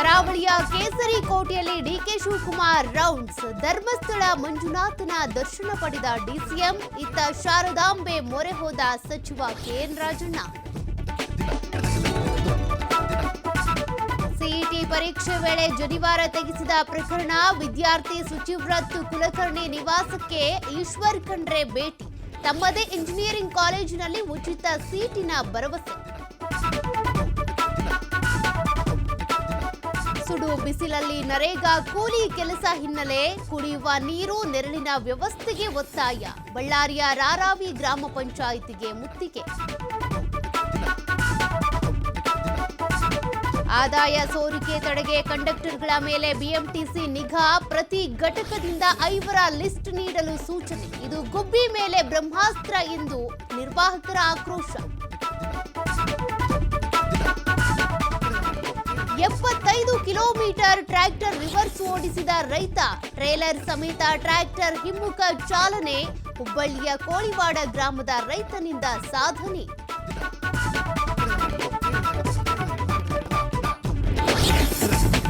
ಕರಾವಳಿಯ ಕೇಸರಿ ಕೋಟೆಯಲ್ಲಿ ಡಿಕೆ ಶಿವಕುಮಾರ್ ರೌಂಡ್ಸ್. ಧರ್ಮಸ್ಥಳ ಮಂಜುನಾಥನ ದರ್ಶನ ಪಡೆದ ಡಿಸಿಎಂ. ಇತ್ತ ಶಾರದಾಂಬೆ ಮೊರೆ ಹೋದ ಸಚಿವ ಕೆಎನ್ ರಾಜಣ್ಣ. ಸಿಇಟಿ ಪರೀಕ್ಷೆ ವೇಳೆ ಜನಿವಾರ ತೆಗೆಸಿದ ಪ್ರಕರಣ. ವಿದ್ಯಾರ್ಥಿ ಸುಚಿವ್ರತ್ ಕುಲಕರ್ಣಿ ನಿವಾಸಕ್ಕೆ ಈಶ್ವರ್ ಖಂಡ್ರೆ ಭೇಟಿ. ತಮ್ಮದೇ ಇಂಜಿನಿಯರಿಂಗ್ ಕಾಲೇಜಿನಲ್ಲಿ ಉಚಿತ ಸೀಟಿನ ಭರವಸೆ. ಸುಡು ಬಿಸಿಲಲ್ಲಿ ನರೇಗಾ ಕೂಲಿ ಕೆಲಸ ಹಿನ್ನೆಲೆ ಕುಡಿಯುವ ನೀರು ನೆರಳಿನ ವ್ಯವಸ್ಥೆಗೆ ಒತ್ತಾಯ. ಬಳ್ಳಾರಿಯ ರಾರಾವಿ ಗ್ರಾಮ ಪಂಚಾಯಿತಿಗೆ ಮುತ್ತಿಗೆ. ಆದಾಯ ಸೋರಿಕೆ ತಡೆಗೆ ಕಂಡಕ್ಟರ್ಗಳ ಮೇಲೆ ಬಿಎಂಟಿಸಿ ನಿಗಾ. ಪ್ರತಿ ಘಟಕದಿಂದ 5ರ ಲಿಸ್ಟ್ ನೀಡಲು ಸೂಚನೆ. ಇದು ಗುಬ್ಬಿ ಮೇಲೆ ಬ್ರಹ್ಮಾಸ್ತ್ರ ಎಂದು ನಿರ್ವಾಹಕರ ಆಕ್ರೋಶ. 75 ಕಿಲೋಮೀಟರ್ ಟ್ರ್ಯಾಕ್ಟರ್ ರಿವರ್ಸ್ ಓಡಿಸಿದ ರೈತ. ಟ್ರೇಲರ್ ಸಮೇತ ಟ್ರ್ಯಾಕ್ಟರ್ ಹಿಮ್ಮುಖ ಚಾಲನೆ. ಹುಬ್ಬಳ್ಳಿಯ ಕೋಳಿವಾಡ ಗ್ರಾಮದ ರೈತನಿಂದ ಸಾಧನೆ.